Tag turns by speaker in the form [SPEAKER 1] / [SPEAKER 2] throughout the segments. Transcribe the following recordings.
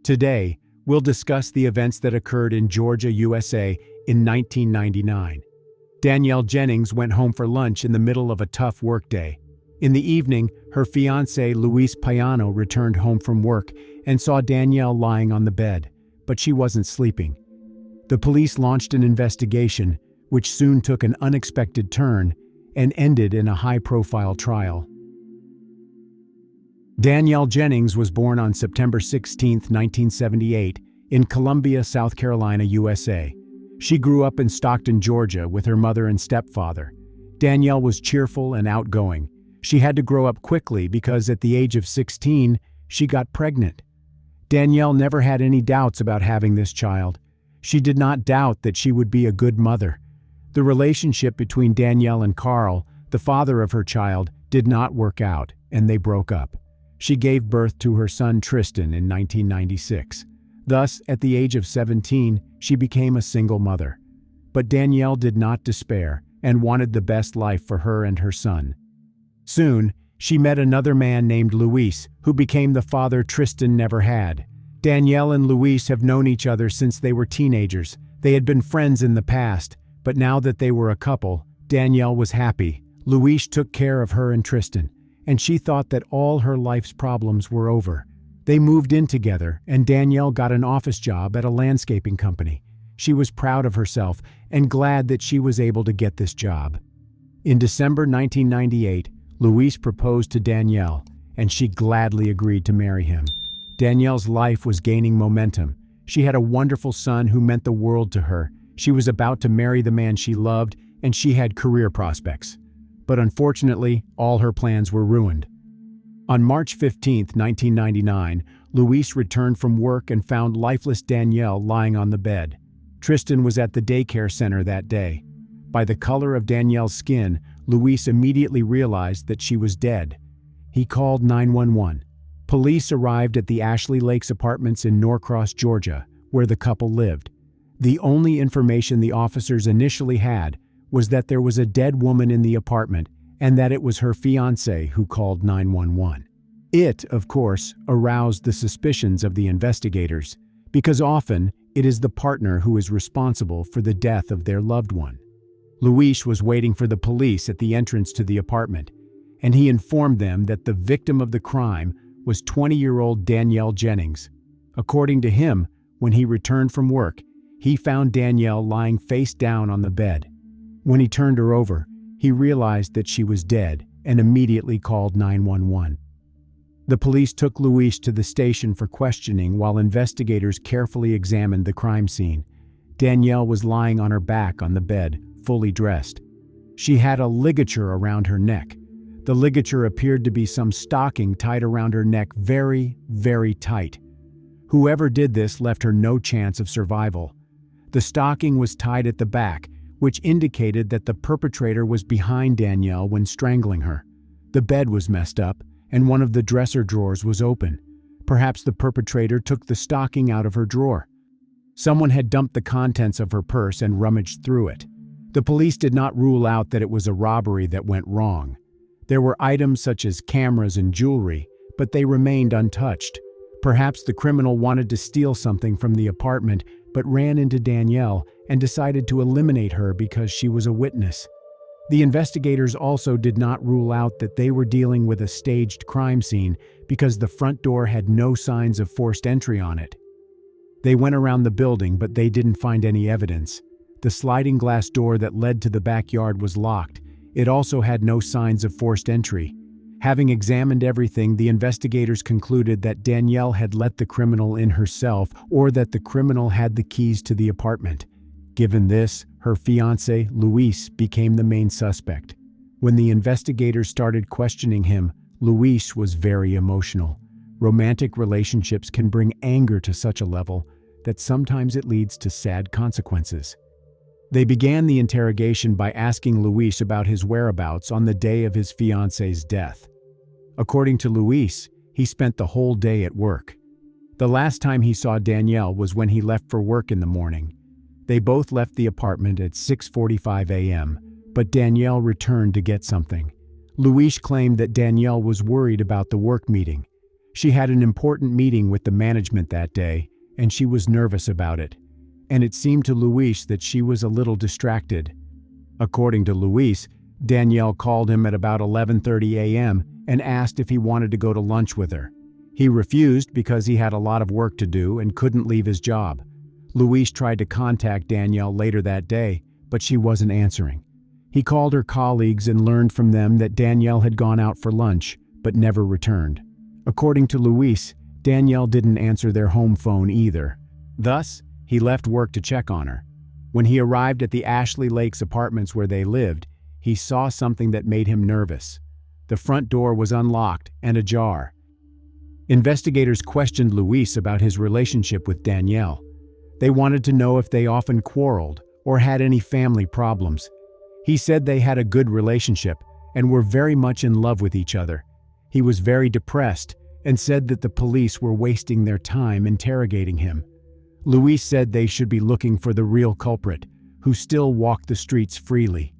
[SPEAKER 1] Today, we'll discuss the events that occurred in Georgia, USA in 1999. Danielle Jennings went home for lunch in the middle of a tough workday. In the evening, her fiancé, Luis Payano, returned home from work and saw Danielle lying on the bed, but she wasn't sleeping. The police launched an investigation, which soon took an unexpected turn and ended in a high-profile trial. Danielle Jennings was born on September 16, 1978, in Columbia, South Carolina, USA. She grew up in Stockton, Georgia, with her mother and stepfather. Danielle was cheerful and outgoing. She had to grow up quickly because at the age of 16, she got pregnant. Danielle never had any doubts about having this child. She did not doubt that she would be a good mother. The relationship between Danielle and Carl, the father of her child, did not work out, and they broke up. She gave birth to her son Tristan in 1996. Thus, at the age of 17, she became a single mother. But Danielle did not despair and wanted the best life for her and her son. Soon, she met another man named Luis, who became the father Tristan never had. Danielle and Luis have known each other since they were teenagers. They had been friends in the past, but now that they were a couple, Danielle was happy. Luis took care of her and Tristan, and she thought that all her life's problems were over. They moved in together, and Danielle got an office job at a landscaping company. She was proud of herself and glad that she was able to get this job. In December 1998, Luis proposed to Danielle, and she gladly agreed to marry him. Danielle's life was gaining momentum. She had a wonderful son who meant the world to her. She was about to marry the man she loved, and she had career prospects. But unfortunately, all her plans were ruined. On March 15, 1999, Luis returned from work and found lifeless Danielle lying on the bed. Tristan was at the daycare center that day. By the color of Danielle's skin, Luis immediately realized that she was dead. He called 911. Police arrived at the Ashley Lakes Apartments in Norcross, Georgia, where the couple lived. The only information the officers initially had was that there was a dead woman in the apartment and that it was her fiancé who called 911. It, of course, aroused the suspicions of the investigators, because often it is the partner who is responsible for the death of their loved one. Luis was waiting for the police at the entrance to the apartment, and he informed them that the victim of the crime was 20-year-old Danielle Jennings. According to him, when he returned from work, he found Danielle lying face down on the bed. When he turned her over, he realized that she was dead and immediately called 911. The police took Luis to the station for questioning while investigators carefully examined the crime scene. Danielle was lying on her back on the bed, fully dressed. She had a ligature around her neck. The ligature appeared to be some stocking tied around her neck very, very tight. Whoever did this left her no chance of survival. The stocking was tied at the back, which indicated that the perpetrator was behind Danielle when strangling her. The bed was messed up, and one of the dresser drawers was open. Perhaps the perpetrator took the stocking out of her drawer. Someone had dumped the contents of her purse and rummaged through it. The police did not rule out that it was a robbery that went wrong. There were items such as cameras and jewelry, but they remained untouched. Perhaps the criminal wanted to steal something from the apartment, but ran into Danielle and decided to eliminate her because she was a witness. The investigators also did not rule out that they were dealing with a staged crime scene because the front door had no signs of forced entry on it. They went around the building, but they didn't find any evidence. The sliding glass door that led to the backyard was locked. It also had no signs of forced entry. Having examined everything, the investigators concluded that Danielle had let the criminal in herself or that the criminal had the keys to the apartment. Given this, her fiancé, Luis, became the main suspect. When the investigators started questioning him, Luis was very emotional. Romantic relationships can bring anger to such a level that sometimes it leads to sad consequences. They began the interrogation by asking Luis about his whereabouts on the day of his fiancé's death. According to Luis, he spent the whole day at work. The last time he saw Danielle was when he left for work in the morning. They both left the apartment at 6:45 a.m., but Danielle returned to get something. Luis claimed that Danielle was worried about the work meeting. She had an important meeting with the management that day, and she was nervous about it. And it seemed to Luis that she was a little distracted. According to Luis, Danielle called him at about 11:30 a.m. and asked if he wanted to go to lunch with her. He refused because he had a lot of work to do and couldn't leave his job. Luis tried to contact Danielle later that day, but she wasn't answering. He called her colleagues and learned from them that Danielle had gone out for lunch, but never returned. According to Luis, Danielle didn't answer their home phone either. Thus, he left work to check on her. When he arrived at the Ashley Lakes apartments where they lived, he saw something that made him nervous. The front door was unlocked and ajar. Investigators questioned Luis about his relationship with Danielle. They wanted to know if they often quarreled or had any family problems. He said they had a good relationship and were very much in love with each other. He was very depressed and said that the police were wasting their time interrogating him. Luis said they should be looking for the real culprit, who still walked the streets freely.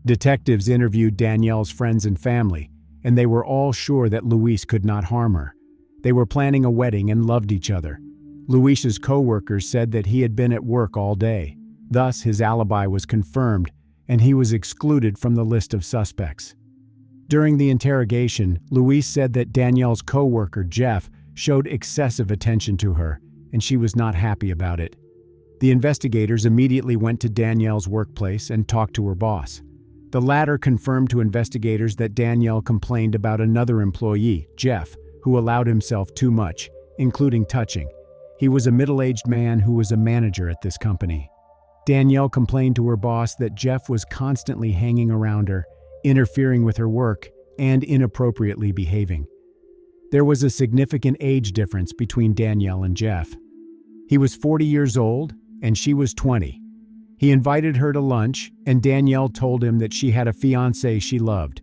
[SPEAKER 1] Detectives interviewed Danielle's friends and family, and they were all sure that Luis could not harm her. They were planning a wedding and loved each other. Luis's co-workers said that he had been at work all day. Thus, his alibi was confirmed, and he was excluded from the list of suspects. During the interrogation, Luis said that Danielle's co-worker, Jeff, showed excessive attention to her, and she was not happy about it. The investigators immediately went to Danielle's workplace and talked to her boss. The latter confirmed to investigators that Danielle complained about another employee, Jeff, who allowed himself too much, including touching. He was a middle-aged man who was a manager at this company. Danielle complained to her boss that Jeff was constantly hanging around her, interfering with her work, and inappropriately behaving. There was a significant age difference between Danielle and Jeff. He was 40 years old, and she was 20. He invited her to lunch, and Danielle told him that she had a fiancé she loved.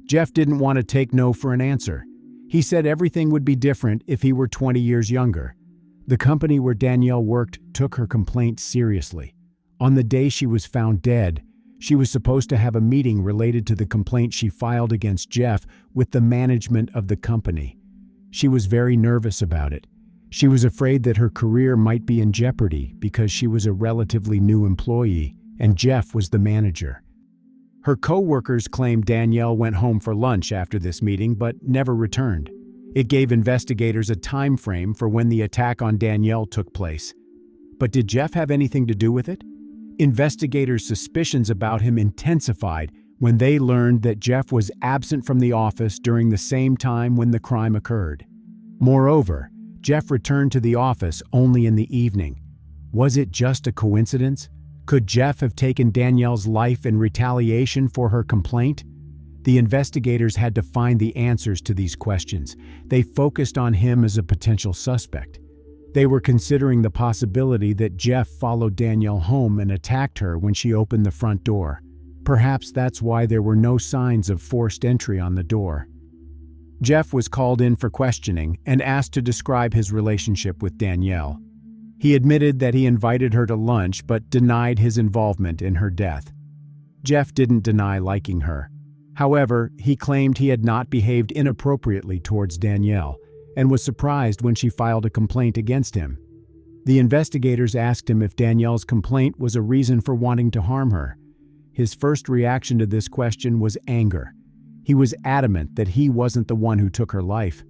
[SPEAKER 1] Jeff didn't want to take no for an answer. He said everything would be different if he were 20 years younger. The company where Danielle worked took her complaint seriously. On the day she was found dead, she was supposed to have a meeting related to the complaint she filed against Jeff with the management of the company. She was very nervous about it. She was afraid that her career might be in jeopardy because she was a relatively new employee and Jeff was the manager. Her co-workers claimed Danielle went home for lunch after this meeting but never returned. It gave investigators a time frame for when the attack on Danielle took place. But did Jeff have anything to do with it? Investigators' suspicions about him intensified when they learned that Jeff was absent from the office during the same time when the crime occurred. Moreover, Jeff returned to the office only in the evening. Was it just a coincidence? Could Jeff have taken Danielle's life in retaliation for her complaint? The investigators had to find the answers to these questions. They focused on him as a potential suspect. They were considering the possibility that Jeff followed Danielle home and attacked her when she opened the front door. Perhaps that's why there were no signs of forced entry on the door. Jeff was called in for questioning and asked to describe his relationship with Danielle. He admitted that he invited her to lunch but denied his involvement in her death. Jeff didn't deny liking her. However, he claimed he had not behaved inappropriately towards Danielle and was surprised when she filed a complaint against him. The investigators asked him if Danielle's complaint was a reason for wanting to harm her. His first reaction to this question was anger. He was adamant that he wasn't the one who took her life.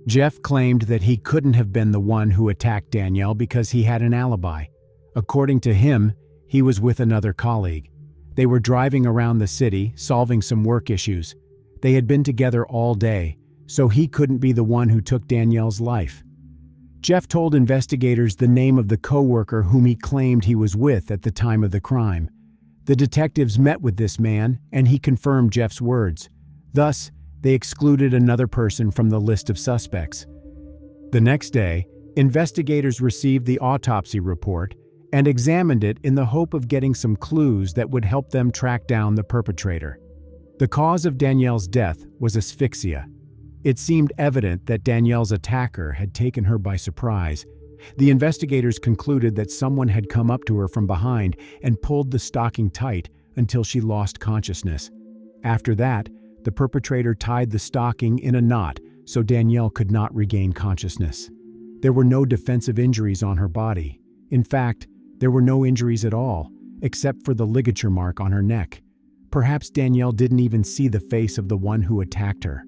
[SPEAKER 1] Jeff claimed that he couldn't have been the one who attacked Danielle because he had an alibi. According to him, he was with another colleague. They were driving around the city, solving some work issues. They had been together all day, so he couldn't be the one who took Danielle's life. Jeff told investigators the name of the co-worker whom he claimed he was with at the time of the crime. The detectives met with this man, and he confirmed Jeff's words. Thus, they excluded another person from the list of suspects. The next day, investigators received the autopsy report and examined it in the hope of getting some clues that would help them track down the perpetrator. The cause of Danielle's death was asphyxia. It seemed evident that Danielle's attacker had taken her by surprise. The investigators concluded that someone had come up to her from behind and pulled the stocking tight until she lost consciousness. After that, the perpetrator tied the stocking in a knot so Danielle could not regain consciousness. There were no defensive injuries on her body. In fact, there were no injuries at all, except for the ligature mark on her neck. Perhaps Danielle didn't even see the face of the one who attacked her.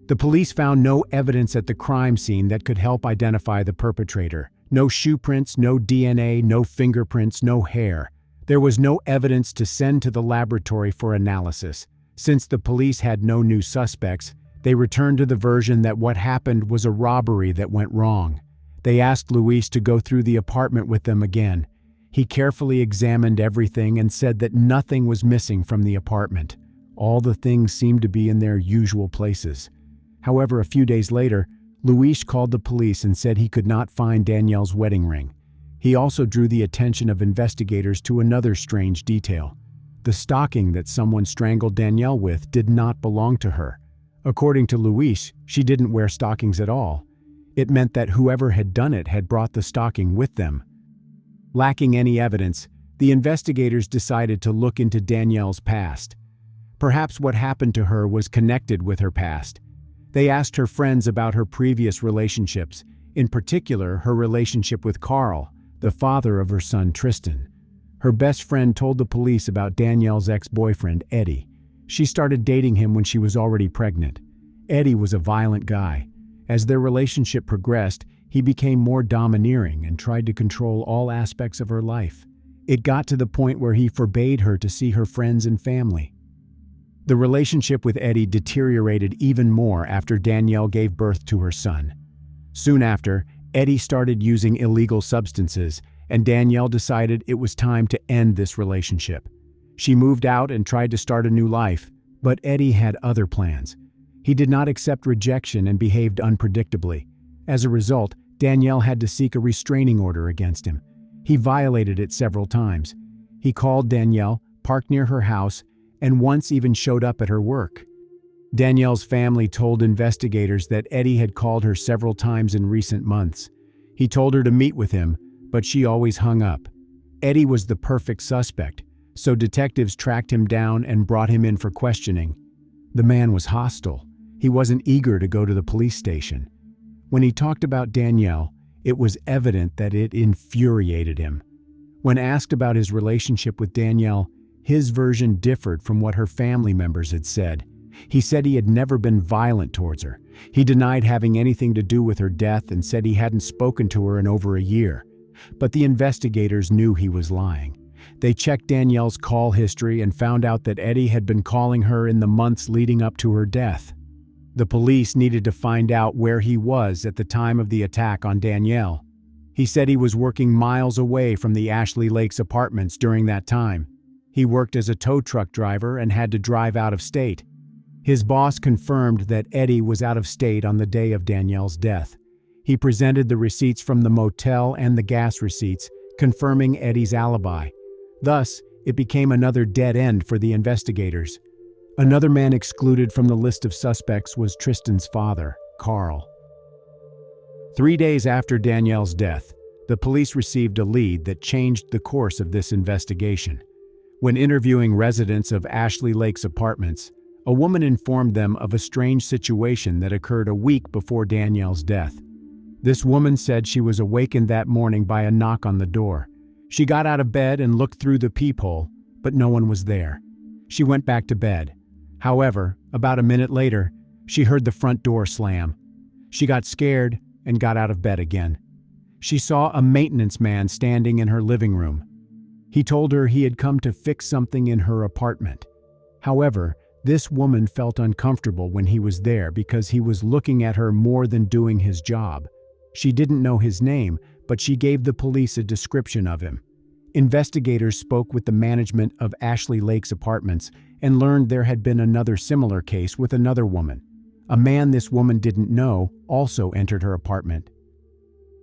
[SPEAKER 1] The police found no evidence at the crime scene that could help identify the perpetrator. No shoe prints, no DNA, no fingerprints, no hair. There was no evidence to send to the laboratory for analysis. Since the police had no new suspects, they returned to the version that what happened was a robbery that went wrong. They asked Luis to go through the apartment with them again. He carefully examined everything and said that nothing was missing from the apartment. All the things seemed to be in their usual places. However, a few days later, Luis called the police and said he could not find Danielle's wedding ring. He also drew the attention of investigators to another strange detail. The stocking that someone strangled Danielle with did not belong to her. According to Luis, she didn't wear stockings at all. It meant that whoever had done it had brought the stocking with them. Lacking any evidence, the investigators decided to look into Danielle's past. Perhaps what happened to her was connected with her past. They asked her friends about her previous relationships, in particular her relationship with Carl, the father of her son Tristan. Her best friend told the police about Danielle's ex-boyfriend, Eddie. She started dating him when she was already pregnant. Eddie was a violent guy. As their relationship progressed, he became more domineering and tried to control all aspects of her life. It got to the point where he forbade her to see her friends and family. The relationship with Eddie deteriorated even more after Danielle gave birth to her son. Soon after, Eddie started using illegal substances, and Danielle decided it was time to end this relationship. She moved out and tried to start a new life, but Eddie had other plans. He did not accept rejection and behaved unpredictably. As a result, Danielle had to seek a restraining order against him. He violated it several times. He called Danielle, parked near her house, and once even showed up at her work. Danielle's family told investigators that Eddie had called her several times in recent months. He told her to meet with him, but she always hung up. Eddie was the perfect suspect, so detectives tracked him down and brought him in for questioning. The man was hostile. He wasn't eager to go to the police station. When he talked about Danielle, it was evident that it infuriated him. When asked about his relationship with Danielle, his version differed from what her family members had said. He said he had never been violent towards her. He denied having anything to do with her death and said he hadn't spoken to her in over a year. But the investigators knew he was lying. They checked Danielle's call history and found out that Eddie had been calling her in the months leading up to her death. The police needed to find out where he was at the time of the attack on Danielle. He said he was working miles away from the Ashley Lakes apartments during that time. He worked as a tow truck driver and had to drive out of state. His boss confirmed that Eddie was out of state on the day of Danielle's death. He presented the receipts from the motel and the gas receipts, confirming Eddie's alibi. Thus, it became another dead end for the investigators. Another man excluded from the list of suspects was Tristan's father, Carl. 3 days after Danielle's death, the police received a lead that changed the course of this investigation. When interviewing residents of Ashley Lakes apartments, a woman informed them of a strange situation that occurred a week before Danielle's death. This woman said she was awakened that morning by a knock on the door. She got out of bed and looked through the peephole, but no one was there. She went back to bed. However, about a minute later, she heard the front door slam. She got scared and got out of bed again. She saw a maintenance man standing in her living room. He told her he had come to fix something in her apartment. However, this woman felt uncomfortable when he was there because he was looking at her more than doing his job. She didn't know his name, but she gave the police a description of him. Investigators spoke with the management of Ashley Lakes apartments and learned there had been another similar case with another woman. A man this woman didn't know also entered her apartment.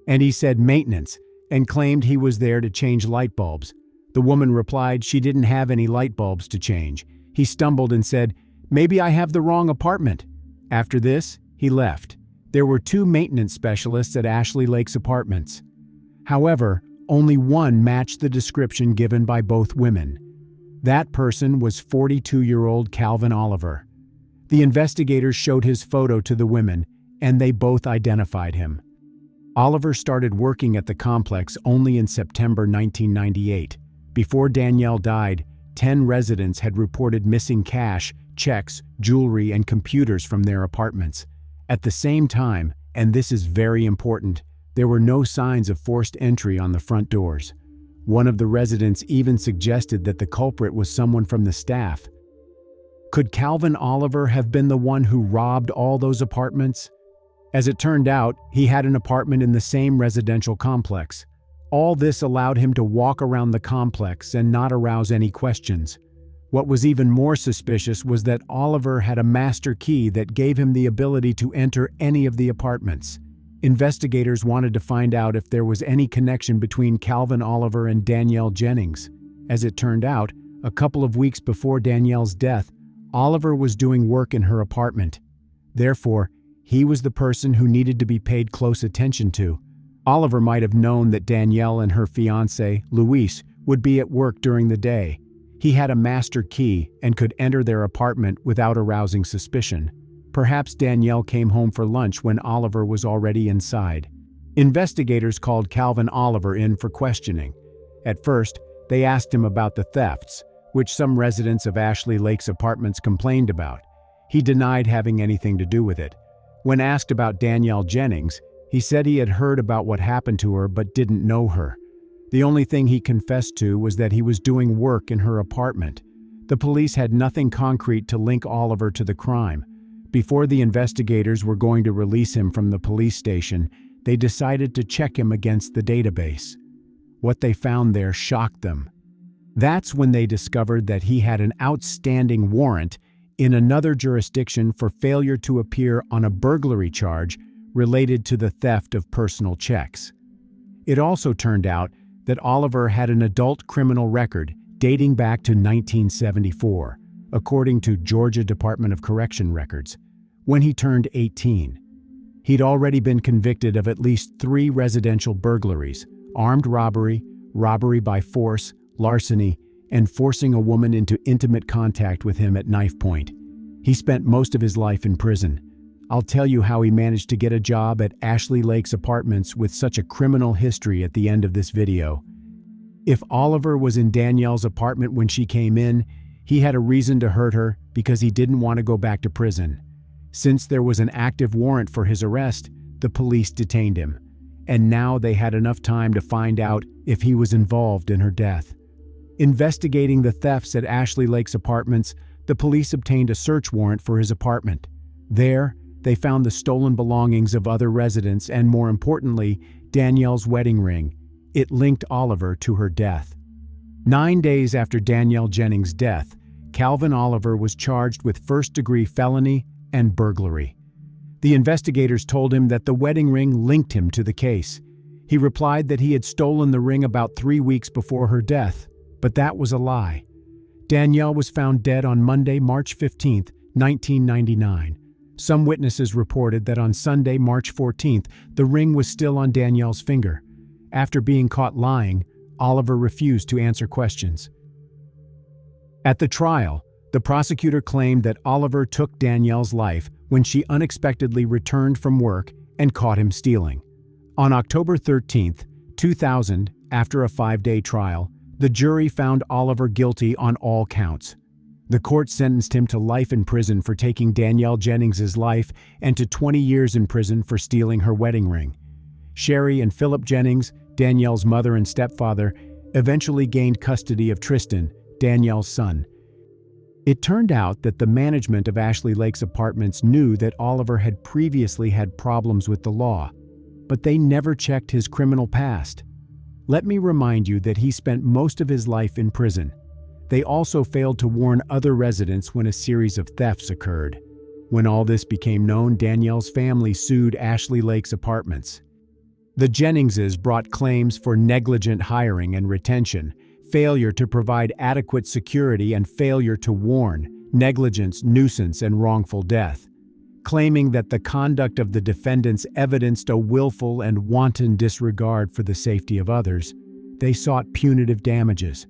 [SPEAKER 1] And he said maintenance and claimed he was there to change light bulbs. The woman replied she didn't have any light bulbs to change. He stumbled and said, "Maybe I have the wrong apartment." After this, he left. There were 2 maintenance specialists at Ashley Lakes apartments. However, only one matched the description given by both women. That person was 42-year-old Calvin Oliver. The investigators showed his photo to the women, and they both identified him. Oliver started working at the complex only in September 1998. Before Danielle died, 10 residents had reported missing cash, checks, jewelry, and computers from their apartments. At the same time, and this is very important, there were no signs of forced entry on the front doors. One of the residents even suggested that the culprit was someone from the staff. Could Calvin Oliver have been the one who robbed all those apartments? As it turned out, he had an apartment in the same residential complex. All this allowed him to walk around the complex and not arouse any questions. What was even more suspicious was that Oliver had a master key that gave him the ability to enter any of the apartments. Investigators wanted to find out if there was any connection between Calvin Oliver and Danielle Jennings. As it turned out, a couple of weeks before Danielle's death, Oliver was doing work in her apartment. Therefore, he was the person who needed to be paid close attention to. Oliver might have known that Danielle and her fiancé, Luis, would be at work during the day. He had a master key and could enter their apartment without arousing suspicion. Perhaps Danielle came home for lunch when Oliver was already inside. Investigators called Calvin Oliver in for questioning. At first, they asked him about the thefts, which some residents of Ashley Lake's apartments complained about. He denied having anything to do with it. When asked about Danielle Jennings, he said he had heard about what happened to her but didn't know her. The only thing he confessed to was that he was doing work in her apartment. The police had nothing concrete to link Oliver to the crime. Before the investigators were going to release him from the police station, they decided to check him against the database. What they found there shocked them. That's when they discovered that he had an outstanding warrant in another jurisdiction for failure to appear on a burglary charge related to the theft of personal checks. It also turned out that Oliver had an adult criminal record dating back to 1974, according to Georgia Department of Correction records, when he turned 18. He'd already been convicted of at least 3 residential burglaries: armed robbery, robbery by force, larceny, and forcing a woman into intimate contact with him at knife point. He spent most of his life in prison. I'll tell you how he managed to get a job at Ashley Lake's apartments with such a criminal history at the end of this video. If Oliver was in Danielle's apartment when she came in, he had a reason to hurt her because he didn't want to go back to prison. Since there was an active warrant for his arrest, the police detained him. And now they had enough time to find out if he was involved in her death. Investigating the thefts at Ashley Lake's apartments, the police obtained a search warrant for his apartment. There, they found the stolen belongings of other residents and, more importantly, Danielle's wedding ring. It linked Oliver to her death. 9 days after Danielle Jennings' death, Calvin Oliver was charged with first-degree felony and burglary. The investigators told him that the wedding ring linked him to the case. He replied that he had stolen the ring about 3 weeks before her death, but that was a lie. Danielle was found dead on Monday, March 15, 1999. Some witnesses reported that on Sunday, March 14th, the ring was still on Danielle's finger. After being caught lying, Oliver refused to answer questions. At the trial, the prosecutor claimed that Oliver took Danielle's life when she unexpectedly returned from work and caught him stealing. On October 13, 2000, after a 5-day trial, the jury found Oliver guilty on all counts. The court sentenced him to life in prison for taking Danielle Jennings' life and to 20 years in prison for stealing her wedding ring. Sherry and Philip Jennings, Danielle's mother and stepfather, eventually gained custody of Tristan, Danielle's son. It turned out that the management of Ashley Lake's apartments knew that Oliver had previously had problems with the law, but they never checked his criminal past. Let me remind you that he spent most of his life in prison. They also failed to warn other residents when a series of thefts occurred. When all this became known, Danielle's family sued Ashley Lake's apartments. The Jenningses brought claims for negligent hiring and retention, failure to provide adequate security, and failure to warn, negligence, nuisance, and wrongful death. Claiming that the conduct of the defendants evidenced a willful and wanton disregard for the safety of others, they sought punitive damages.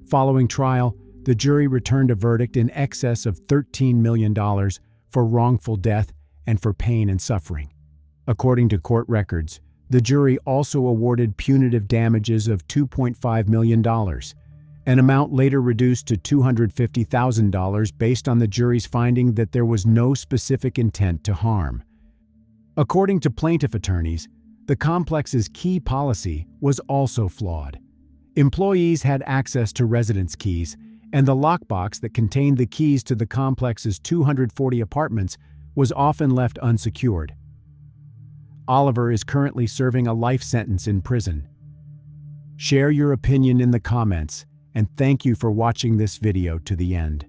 [SPEAKER 1] Following trial, the jury returned a verdict in excess of $13 million for wrongful death and for pain and suffering. According to court records, the jury also awarded punitive damages of $2.5 million, an amount later reduced to $250,000 based on the jury's finding that there was no specific intent to harm. According to plaintiff attorneys, the complex's key policy was also flawed. Employees had access to residence keys, and the lockbox that contained the keys to the complex's 240 apartments was often left unsecured. Oliver is currently serving a life sentence in prison. Share your opinion in the comments, and thank you for watching this video to the end.